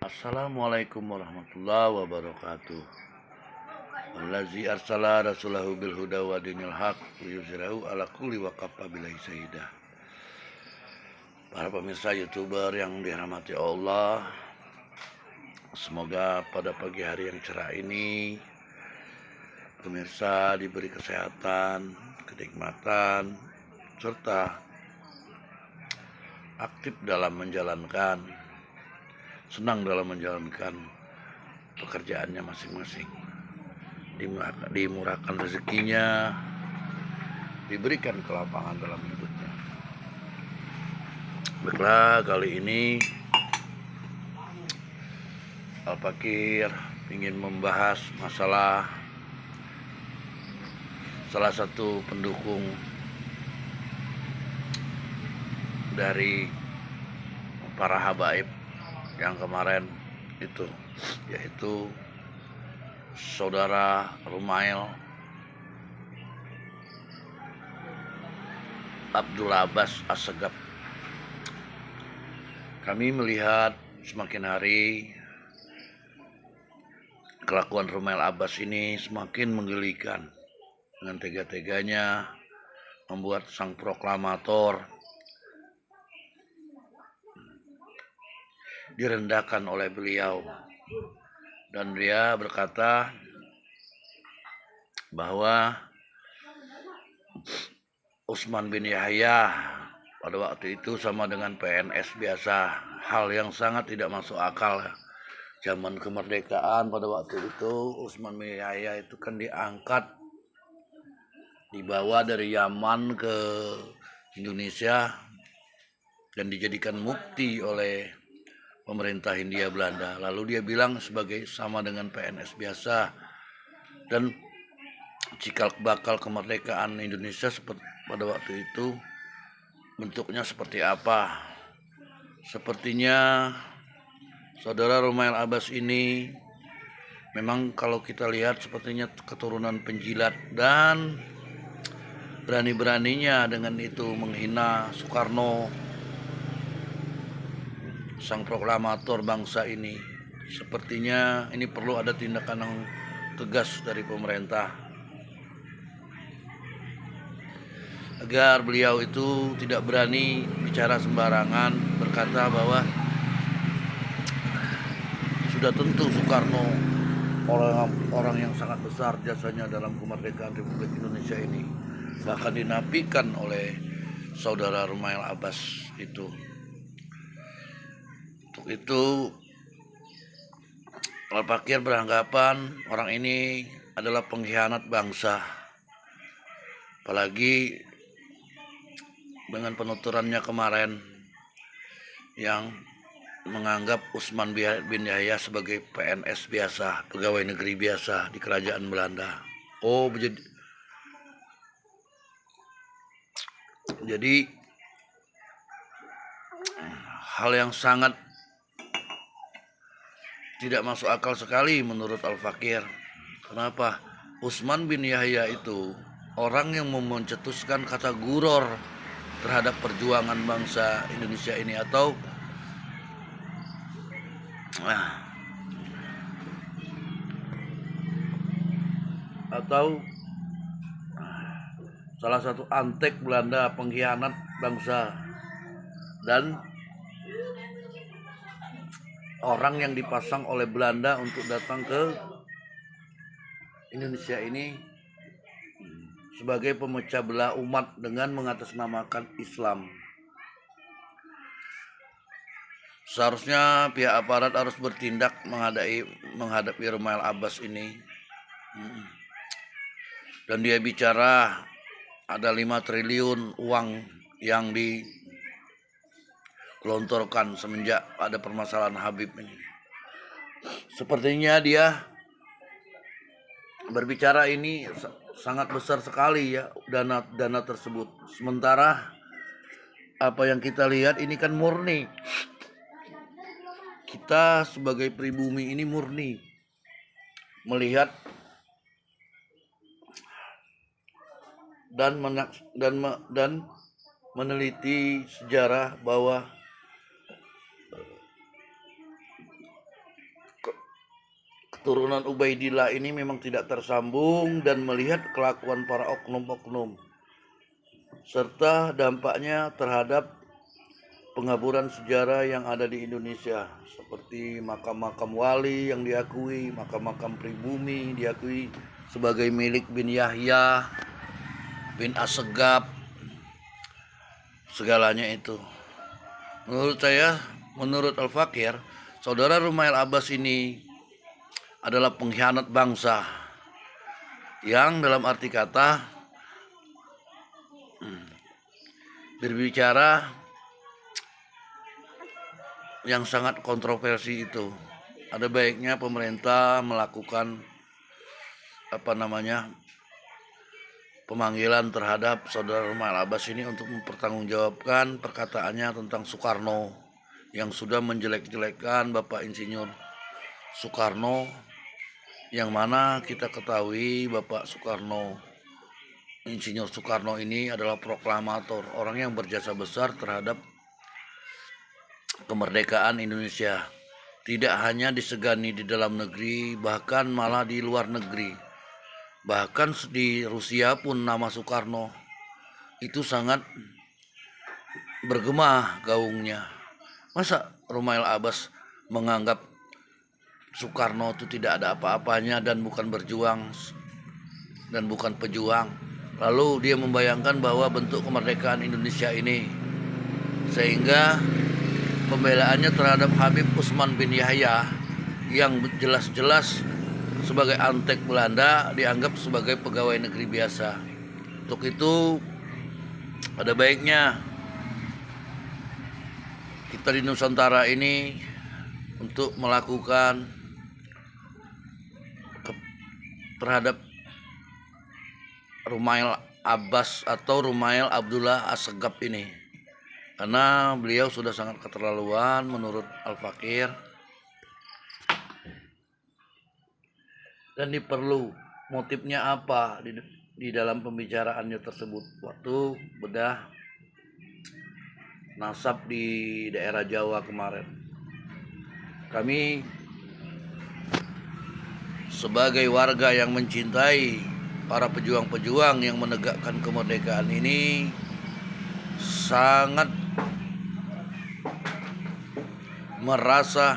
Assalamualaikum warahmatullahi wabarakatuh. Allazi arsala rasulahu bil huda wa dinil haq liyuzhirahu ala kulli wa kafa billahi syahidah. Para pemirsa YouTuber yang dirahmati Allah, semoga pada pagi hari yang cerah ini pemirsa diberi kesehatan, kenikmatan, serta aktif dalam menjalankan, senang dalam menjalankan pekerjaannya masing-masing, dimurahkan rezekinya, diberikan kelapangan dalam hidupnya. Baiklah, kali ini Al-Fakir ingin membahas masalah salah satu pendukung dari para habaib yang kemarin itu, yaitu saudara Rumail Abdul Abbas Assegaf. Kami melihat semakin hari kelakuan Rumail Abbas ini semakin menggelikan. Dengan tega-teganya membuat sang proklamator direndahkan oleh beliau, dan dia berkata bahwa Utsman bin Yahya pada waktu itu sama dengan PNS biasa, hal yang sangat tidak masuk akal. Zaman kemerdekaan pada waktu itu Utsman bin Yahya itu kan dibawa dari Yaman ke Indonesia dan dijadikan mufti oleh pemerintah Hindia Belanda. Lalu dia bilang sebagai sama dengan PNS biasa, dan cikal bakal kemerdekaan Indonesia pada waktu itu bentuknya seperti apa. Sepertinya saudara Rumail Abbas ini memang kalau kita lihat sepertinya keturunan penjilat, dan berani-beraninya dengan itu menghina Soekarno, sang proklamator bangsa ini. Sepertinya ini perlu ada tindakan yang tegas dari pemerintah agar beliau itu tidak berani bicara sembarangan, berkata bahwa sudah tentu Soekarno orang yang sangat besar jasanya dalam kemerdekaan Republik Indonesia ini, bahkan dinafikan oleh saudara Rumail Abbas itu. Untuk itu Al-Fakir beranggapan orang ini adalah pengkhianat bangsa, apalagi dengan penuturannya kemarin yang menganggap Utsman bin Yahya sebagai PNS biasa, pegawai negeri biasa di kerajaan Belanda. Jadi hal yang sangat tidak masuk akal sekali menurut Al-Fakir. Kenapa? Utsman bin Yahya itu orang yang mencetuskan kata guror terhadap perjuangan bangsa Indonesia ini, atau salah satu antek Belanda, pengkhianat bangsa, dan orang yang dipasang oleh Belanda untuk datang ke Indonesia ini sebagai pemecah belah umat dengan mengatasnamakan Islam. Seharusnya pihak aparat harus bertindak menghadapi Rumail Abbas ini. Dan dia bicara ada 5 triliun uang yang digelontorkan semenjak ada permasalahan Habib ini. Sepertinya dia berbicara ini sangat besar sekali ya, dana tersebut. Sementara apa yang kita lihat ini kan murni, kita sebagai pribumi ini murni melihat dan meneliti sejarah bahwa turunan Ubaidillah ini memang tidak tersambung dan melihat kelakuan para oknum-oknum serta dampaknya terhadap pengaburan sejarah yang ada di Indonesia, seperti makam-makam wali yang diakui, makam-makam pribumi diakui sebagai milik bin Yahya bin Assegaf, segalanya itu. Menurut saya, menurut Al-Fakir, saudara Rumail Abbas ini adalah pengkhianat bangsa yang dalam arti kata berbicara yang sangat kontroversi itu. Ada baiknya pemerintah melakukan pemanggilan terhadap saudara Rumail Abbas ini untuk mempertanggungjawabkan perkataannya tentang Soekarno yang sudah menjelek-jelekkan Bapak Insinyur Soekarno, yang mana kita ketahui Bapak Soekarno, Insinyur Soekarno ini adalah proklamator, orang yang berjasa besar terhadap kemerdekaan Indonesia. Tidak hanya disegani di dalam negeri, bahkan malah di luar negeri. Bahkan di Rusia pun nama Soekarno itu sangat bergema gaungnya. Masa Rumail Abbas menganggap Soekarno itu tidak ada apa-apanya dan bukan berjuang dan bukan pejuang. Lalu dia membayangkan bahwa bentuk kemerdekaan Indonesia ini, sehingga pembelaannya terhadap Habib Usman bin Yahya yang jelas-jelas sebagai antek Belanda dianggap sebagai pegawai negeri biasa. Untuk itu ada baiknya kita di Nusantara ini untuk melakukan terhadap Rumail Abbas atau Rumail Abdullah Assegaf ini, karena beliau sudah sangat keterlaluan menurut Al-Fakir, dan diperlu motifnya apa di dalam pembicaraannya tersebut waktu bedah nasab di daerah Jawa kemarin. Kami sebagai warga yang mencintai para pejuang-pejuang yang menegakkan kemerdekaan ini sangat merasa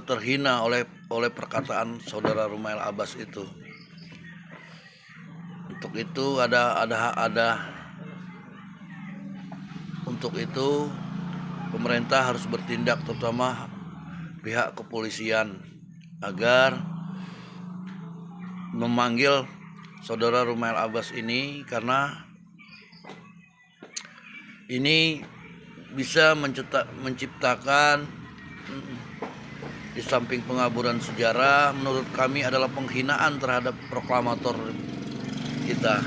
terhina oleh perkataan saudara Rumail Abbas itu. Untuk itu pemerintah harus bertindak, terutama pihak kepolisian, agar memanggil saudara Rumail Abbas ini, karena ini bisa menciptakan, di samping pengaburan sejarah, menurut kami adalah penghinaan terhadap proklamator kita.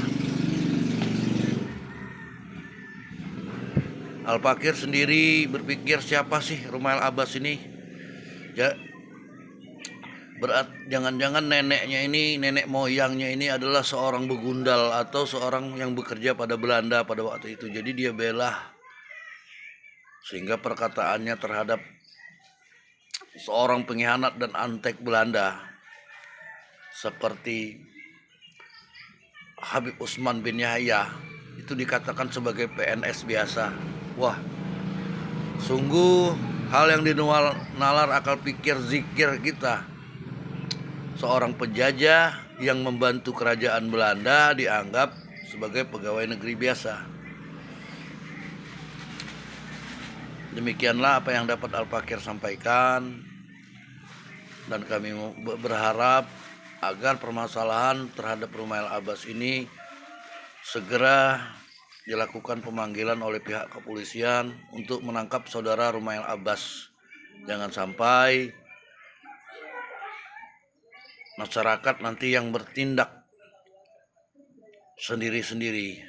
Al-Fakir sendiri berpikir, siapa sih Rumail Abbas ini? Ya, jangan-jangan nenek moyangnya ini adalah seorang begundal atau seorang yang bekerja pada Belanda pada waktu itu. Jadi dia bela, sehingga perkataannya terhadap seorang pengkhianat dan antek Belanda seperti Habib Usman bin Yahya itu dikatakan sebagai PNS biasa. Wah, sungguh hal yang dinual nalar akal pikir zikir kita. Seorang penjajah yang membantu kerajaan Belanda dianggap sebagai pegawai negeri biasa. Demikianlah apa yang dapat Al-Fakir sampaikan, dan kami berharap agar permasalahan terhadap Rumail Abbas ini segera dilakukan pemanggilan oleh pihak kepolisian untuk menangkap saudara Rumail Abbas. Jangan sampai masyarakat nanti yang bertindak sendiri-sendiri.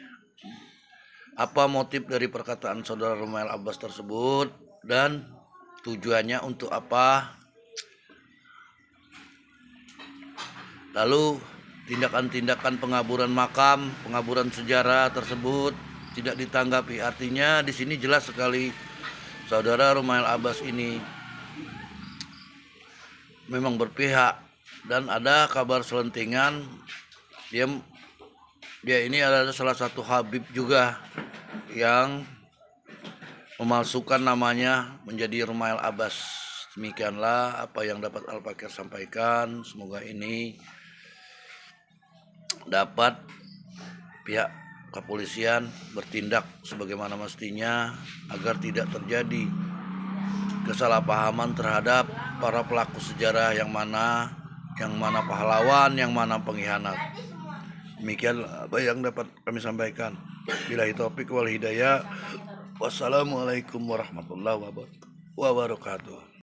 Apa motif dari perkataan saudara Rumail Abbas tersebut dan tujuannya untuk apa? Lalu tindakan-tindakan pengaburan makam, pengaburan sejarah tersebut tidak ditanggapi. Artinya di sini jelas sekali saudara Rumail Abbas ini memang berpihak, dan ada kabar selentingan dia ini adalah salah satu Habib juga yang memalsukan namanya menjadi Rumail Abbas. Demikianlah apa yang dapat Al-Fakir sampaikan. Semoga ini dapat pihak kepolisian bertindak sebagaimana mestinya agar tidak terjadi kesalahpahaman terhadap para pelaku sejarah yang mana pahlawan, yang mana pengkhianat. Demikian apa yang dapat kami sampaikan. Billahi taufik wal hidayah. Wassalamualaikum warahmatullahi wabarakatuh.